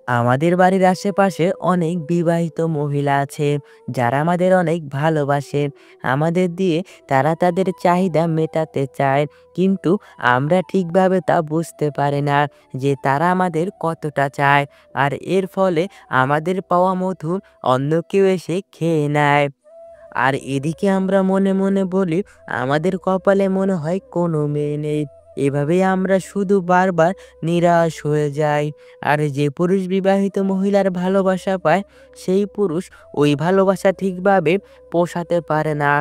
আমাদের বাড়ির আশেপাশে অনেক বিবাহিত মহিলা আছে যারা আমাদের অনেক ভালোবাসে। আমাদের দিয়ে তারা তাদের চাহিদা মেটাতে চায়, কিন্তু আমরা ঠিকভাবে তা বুঝতে পারি না যে তারা আমাদের কতটা চায়। আর এর ফলে আমাদের পাওয়া মধু অন্য কেউ এসে খেয়ে নেয়। আর এদিকে আমরা মনে মনে বলি, আমাদের কপালে মনে হয় কোনো মেয়ে নেই। এভাবেই আমরা শুধু বারবার নিরাশ হয়ে যাই। আর যে পুরুষ বিবাহিত মহিলার ভালোবাসা পায়, সেই পুরুষ ওই ভালোবাসা ঠিকভাবে পোষাতে পারে না।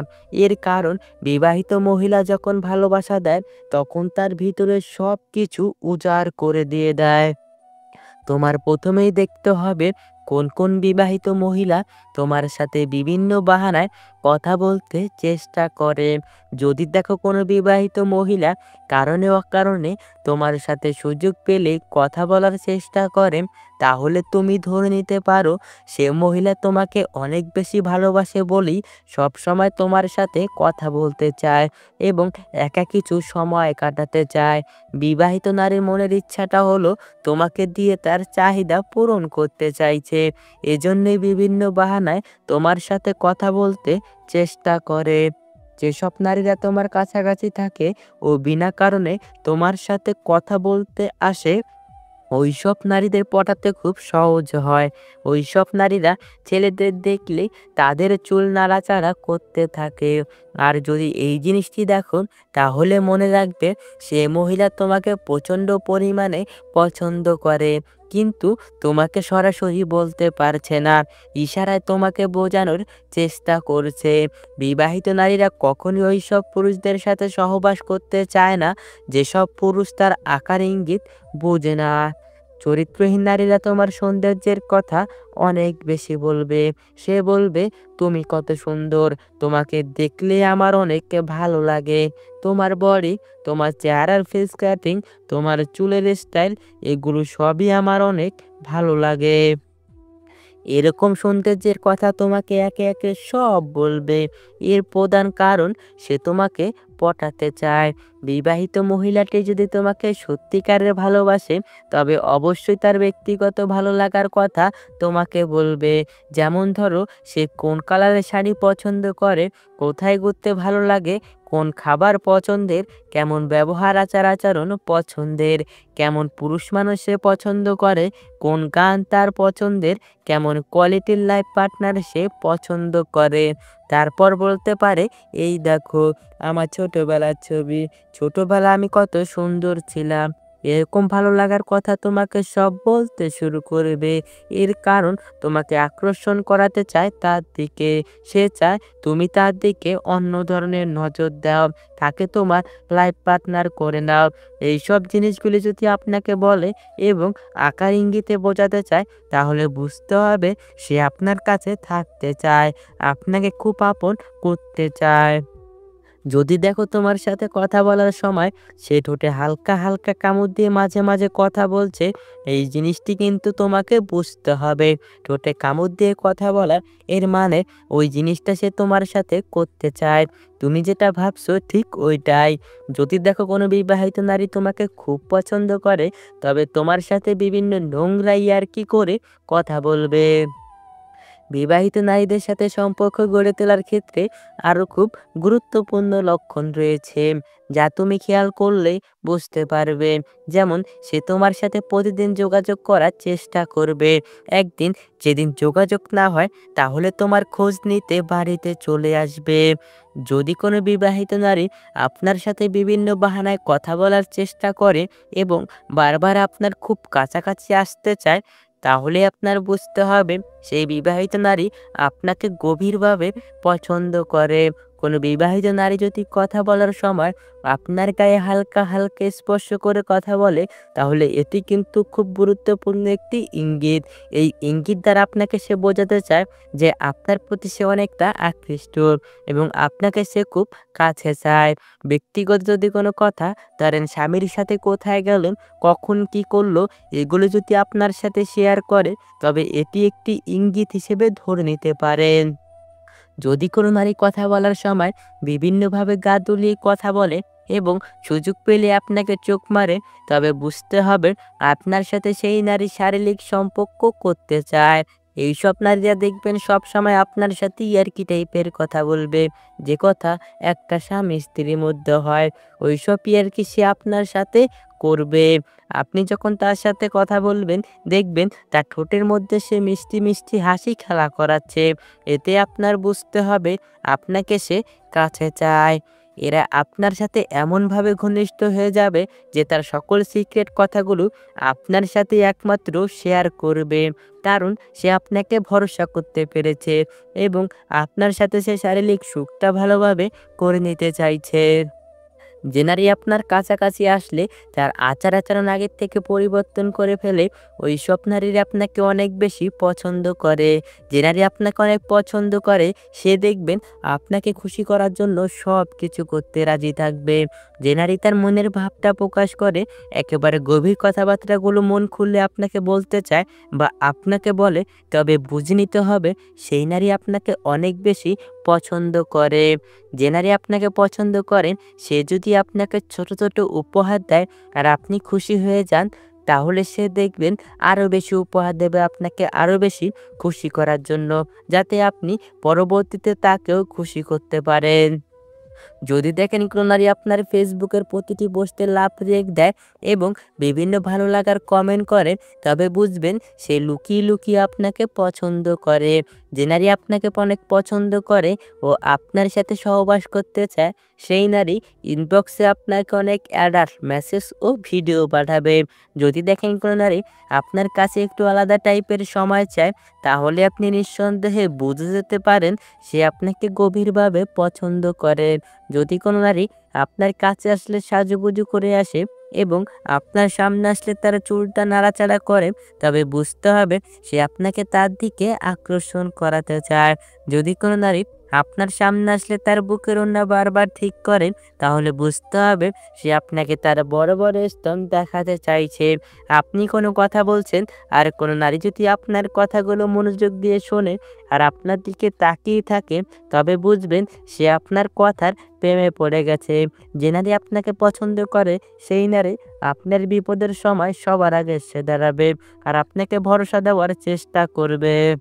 এর কারণ, বিবাহিত মহিলা যখন ভালোবাসা দেয়, তখন তার ভিতরে সব কিছু উজাড় করে দিয়ে দেয়। তোমার প্রথমেই দেখতে হবে কোন কোন বিবাহিত মহিলা তোমার সাথে বিভিন্ন বাহানায় কথা বলতে চেষ্টা করে। যদি দেখো কোনো বিবাহিত মহিলা কারণে অকারণে তোমার সাথে সুযোগ পেলে কথা বলার চেষ্টা করে, তাহলে তুমি ধরে নিতে পারো সে মহিলা তোমাকে অনেক বেশি ভালোবাসে বলেই সবসময় তোমার সাথে কথা বলতে চায় এবং একা কিছু সময় কাটাতে চায়। বিবাহিত নারীর মনের ইচ্ছাটা হলো তোমাকে দিয়ে তার চাহিদা পূরণ করতে চাইছে। এজন্যই বিভিন্ন বাহানায় তোমার সাথে কথা বলতে চেষ্টা করে। যেসব নারীরা তোমার কাছাকাছি থাকে ও বিনা কারণে তোমার সাথে কথা বলতে আসে, ওইসব নারীদের পটাতে খুব সহজ হয়। ওইসব নারীরা ছেলেদের দেখলে তাদের চুল নাড়াচাড়া করতে থাকে। আর যদি এই জিনিসটি দেখো, তাহলে মনে রাখবে সে মহিলা তোমাকে প্রচণ্ড পরিমাণে পছন্দ করে, কিন্তু তোমাকে সরাসরি বলতে পারছে না, ইশারায় তোমাকে বোঝানোর চেষ্টা করছে। বিবাহিত নারীরা কখনোই ওইসব পুরুষদের সাথে সহবাস করতে চায় না যেসব পুরুষ তার আকার ইঙ্গিত বোঝে না। চরিত্রহীন নারীরা তোমার সৌন্দর্যের কথা অনেক বেশি বলবে। সে বলবে, তুমি কত সুন্দর, তোমাকে দেখলে আমার অনেক ভালো লাগে। তোমার বডি, তোমার চেহারার ফেস কাটিং, তোমার চুলের স্টাইল, এগুলো সবই আমার অনেক ভালো লাগে। এরকম সৌন্দর্যের কথা তোমাকে একে একে সব বলবে। এর প্রধান কারণ, সে তোমাকে পটাতে চায়। বিবাহিত মহিলাটি যদি তোমাকে সত্যিকারের ভালোবাসে, তবে অবশ্যই তার ব্যক্তিগত ভালো লাগার কথা তোমাকে বলবে। যেমন ধরো, সে কোন কালারের শাড়ি পছন্দ করে, কোথায় ঘুরতে ভালো লাগে, কোন খাবার পছন্দের, কেমন ব্যবহার আচার আচরণ পছন্দের, কেমন পুরুষ মানুষ সে পছন্দ করে, কোন গান তার পছন্দের, কেমন কোয়ালিটির লাইফ পার্টনার সে পছন্দ করে। তারপর বলতে পারে, এই দেখো আমার ছোটবেলার ছবি, ছোটবেলা আমি কত সুন্দর ছিলাম। এরকম ভালো লাগার কথা তোমাকে সব বলতে শুরু করবে। এর কারণ, তোমাকে আকর্ষণ করাতে চায় তার দিকে। সে চায় তুমি তার দিকে অন্য ধরনের নজর দাও, তাকে তোমার লাইফ পার্টনার করে নাও। এইসব জিনিসগুলি যদি আপনাকে বলে এবং আকার ইঙ্গিতে বোঝাতে চায়, তাহলে বুঝতে হবে সে আপনার কাছে থাকতে চায়, আপনাকে খুব আপন করতে চায়। যদি দেখো তোমার সাথে কথা বলার সময় সে ঠোঁটে হালকা হালকা কামড় দিয়ে মাঝে মাঝে কথা বলছে, এই জিনিসটি কিন্তু তোমাকে বুঝতে হবে। ঠোঁটে কামড় দিয়ে কথা বলা, এর মানে ওই জিনিসটা সে তোমার সাথে করতে চায়। তুমি যেটা ভাবছো ঠিক ওইটাই। যদি দেখো কোনো বিবাহিত নারী তোমাকে খুব পছন্দ করে, তবে তোমার সাথে বিভিন্ন নোংরা ইয়ার্কি করে কথা বলবে। বিবাহিত নারীদের সাথে সম্পর্ক গড়ে তোলার ক্ষেত্রে আরও খুব গুরুত্বপূর্ণ লক্ষণ রয়েছে, যা তুমি খেয়াল করলে বুঝতে পারবে। যেমন, সে তোমার সাথে প্রতিদিন যোগাযোগ করার চেষ্টা করবে। একদিন যেদিন যোগাযোগ না হয়, তাহলে তোমার খোঁজ নিতে বাড়িতে চলে আসবে। যদি কোনো বিবাহিত নারী আপনার সাথে বিভিন্ন বাহানায় কথা বলার চেষ্টা করে এবং বারবার আপনার খুব কাছাকাছি আসতে চায়, তাহলে আপনার বুঝতে হবে সেই বিবাহিত নারী আপনাকে গভীরভাবে পছন্দ করে। কোনো বিবাহিত নারী যদি কথা বলার সময় আপনার গায়ে হালকা হালকা স্পর্শ করে কথা বলে, তাহলে এটি কিন্তু খুব গুরুত্বপূর্ণ একটি ইঙ্গিত। এই ইঙ্গিত দ্বারা আপনাকে সে বোঝাতে চায় যে আপনার প্রতি সে অনেকটা আকৃষ্ট এবং আপনাকে সে খুব কাছে চায়। ব্যক্তিগত যদি কোনো কথা, ধরেন স্বামীর সাথে কোথায় গেলেন, কখন কি করলো, এগুলো যদি আপনার সাথে শেয়ার করে, তবে এটি একটি ইঙ্গিত হিসেবে ধরে নিতে পারেন। যদি কোনো নারী কথা বলার সময় বিভিন্নভাবে গা দুলিয়ে কথা বলে, এবং সুযোগ পেলে আপনাকে চোখ মারে, তবে বুঝতে হবে আপনার সাথে সেই নারী শারীরিক সম্পর্ক করতে চায়। এইসব নারীরা দেখবেন সবসময় আপনার সাথে ইয়ার্কি টাইপের কথা বলবে, যে কথা একটা স্বামী স্ত্রীর মধ্যে হয়, ওইসব ইয়ার্কি সে আপনার সাথে করবে। আপনি যখন তার সাথে কথা বলবেন, দেখবেন তার ঠোঁটের মধ্যে সে মিষ্টি, মিষ্টি হাসি খেলা করাচ্ছে। এতে আপনার বুঝতে হবে আপনাকে সে কাছে চায়। এরা আপনার সাথে এমনভাবে ঘনিষ্ঠ হয়ে যাবে যে তার সকল সিক্রেট কথাগুলো আপনার সাথে একমাত্র শেয়ার করবে। কারণ সে আপনাকে ভরসা করতে পেরেছে এবং আপনার সাথে সে শারীরিক সুখটা ভালোভাবে করে নিতে চাইছে। যে নারী আপনার কাছাকাছি আসলে তার আচার-আচরণ আগের থেকে পরিবর্তন করে ফেলে, ওইসব নারীরা আপনাকে অনেক বেশি পছন্দ করে। যে নারী আপনাকে অনেক পছন্দ করে, সে দেখবেন আপনাকে খুশি করার জন্য সবকিছু করতে রাজি থাকবে। যে নারী তার মনের ভাবটা প্রকাশ করে, একেবারে গভীর কথাবার্তাগুলো মন খুলে আপনাকে বলতে চায় বা আপনাকে বলে, তবে বুঝে নিতে হবে সেই নারী আপনাকে অনেক বেশি পছন্দ করে। যে নারী আপনাকে পছন্দ করেন, সে যদি আপনাকে ছোট, ছোট উপহার দেয় আর আপনি খুশি হয়ে যান, তাহলে সে দেখবেন আরো বেশি উপহার দেবে আপনাকে আরো বেশি খুশি করার জন্য, যাতে আপনি পরবর্তীতে তাকেও খুশি করতে পারেন। যদি দেখেন কোনো নারী আপনার ফেসবুকের প্রতিটি পোস্টে লাভ রেখ দেয় এবং বিভিন্ন ভালো লাগার কমেন্ট করে, তবে বুঝবেন সে লুকিয়ে লুকিয়ে আপনাকে পছন্দ করে। যে নারী আপনাকে অনেক পছন্দ করে ও আপনার সাথে সহবাস করতে চায়, সেই নারী ইনবক্সে আপনাকে অনেক অ্যাডাল্ট মেসেজ ও ভিডিও পাঠাবে। যদি দেখেন কোনো নারী আপনার কাছে একটু আলাদা টাইপের সময় চায়, তাহলে আপনি নিঃসন্দেহে বুঝে যেতে পারেন সে আপনাকে গভীরভাবে পছন্দ করে। যদি কোনো নারী আপনার কাছে আসলে সাজুগুজু করে আসে এবং আপনার সামনে আসলে তার চুলটা নাড়াচাড়া করে, তবে বুঝতে হবে সে আপনাকে তার দিকে আকর্ষণ করাতে চায়। যদি কোনো নারী আপনার সামনে আসলে তার বুকের ওড়না বারবার ঠিক করেন, তাহলে বুঝতে হবে সে আপনাকে তার বড় বড় স্তন দেখাতে চাইছে। আপনি কোনো কথা বলছেন আর কোনো নারী যদি আপনার কথাগুলো মনোযোগ দিয়ে শোনে আর আপনার দিকে তাকিয়ে থাকে, তবে বুঝবেন সে আপনার কথার প্রেমে পড়ে গেছে। যে নারী আপনাকে পছন্দ করে, সেই নারী আপনার বিপদের সময় সবার আগে এসে দাঁড়াবে আর আপনাকে ভরসা দেওয়ার চেষ্টা করবে।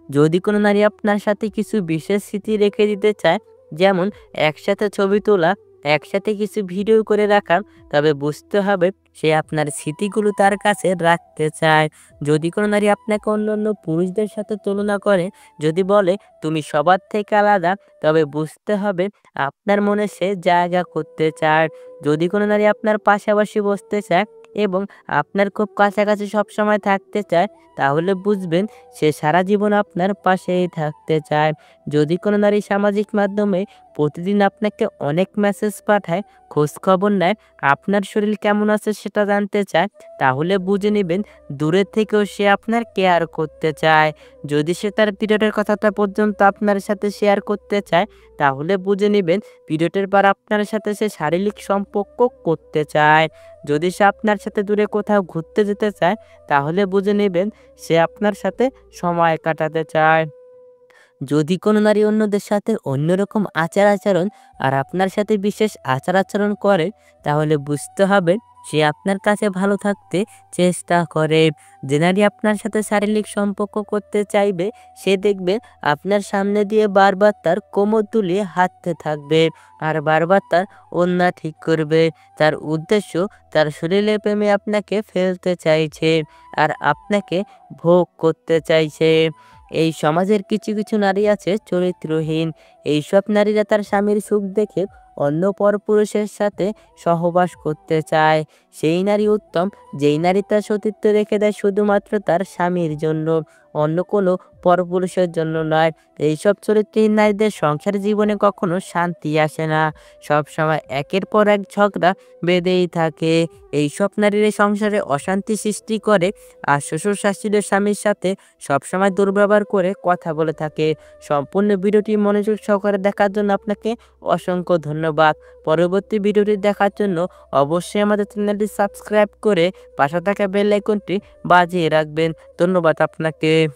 যদি কোনো নারী আপনার সাথে কিছু বিশেষ স্মৃতি রেখে দিতে চায়, যেমন একসাথে ছবি তোলা, একসাথে কিছু ভিডিও করে রাখা, তবে বুঝতে হবে সে আপনার স্মৃতিগুলো তার কাছে রাখতে চায়। যদি কোনো নারী আপনাকে অন্যান্য পুরুষদের সাথে তুলনা করে, যদি বলে তুমি সবার থেকে আলাদা, তবে বুঝতে হবে আপনার মনে সে জায়গা করতে চায়। যদি কোনো নারী আপনার পাশাপাশি বসতে চায় এবং আপনার খুব কাছাকাছি সবসময় থাকতে চায়, তাহলে বুঝবেন সে সারা জীবন আপনার পাশেই থাকতে চায়। যদি কোনো নারী সামাজিক মাধ্যমে প্রতিদিন আপনাকে অনেক মেসেজ পাঠায়, খোঁজ খবর নেয়, আপনার শরীর কেমন আছে সেটা জানতে চায়, তাহলে বুঝে নেবেন দূরের থেকেও সে আপনার কেয়ার করতে চায়। যদি সে তার পিরিয়ডের কথাটা পর্যন্ত আপনার সাথে শেয়ার করতে চায়, তাহলে বুঝে নেবেন পিরিয়ডের পর আপনার সাথে সে শারীরিক সম্পর্ক করতে চায়। যদি সে আপনার সাথে দূরে কোথাও ঘুরতে যেতে চায়, তাহলে বুঝে নেবেন সে আপনার সাথে সময় কাটাতে চায়। যদি কোনো নারী অন্যদের সাথে অন্যরকম আচার-আচরণ আর আপনার সাথে বিশেষ আচার-আচরণ করে, তাহলে বুঝতে হবে সে আপনার কাছে ভালো থাকতে চেষ্টা করে। যে নারী আপনার সাথে শারীরিক সম্পর্ক করতে চাইবে, সে দেখবে আপনার সামনে দিয়ে বারবার তার কোমর দুলিয়ে হাঁটতে থাকবে আর বারবার তার ওড়না ঠিক করবে। তার উদ্দেশ্য তার শরীরের প্রেমে আপনাকে ফেলতে চাইছে আর আপনাকে ভোগ করতে চাইছে। এই সমাজের কিছু কিছু নারী আছে চরিত্রহীন। এইসব নারীরা তার স্বামীর সুখ দেখে অন্য পরপুরুষের সাথে সহবাস করতে চায়। সেই নারী উত্তম, যেই নারী তার সতীত্ব রেখে দেয় শুধুমাত্র তার স্বামীর জন্য, অন্য কোনো পরপুরুষের জন্য নয়। এইসব চরিত্রহীন নারীদের সংসার জীবনে কখনো শান্তি আসে না, সবসময় একের পর এক ঝগড়া বেঁধেই থাকে। এইসব নারীরা সংসারে অশান্তি সৃষ্টি করে আর শ্বশুর শাশুড়ির স্বামীর সাথে সবসময় দুর্ব্যবহার করে কথা বলে থাকে। সম্পূর্ণ ভিডিওটি মনোযোগ সহকারে দেখার জন্য আপনাকে অসংখ্য ধন্যবাদ। পরবর্তী ভিডিওটি দেখার জন্য অবশ্যই আমাদের চ্যানেলটি সাবস্ক্রাইব করে পাশে থাকা বেল আইকনটি বাজিয়ে রাখবেন। ধন্যবাদ আপনাকে।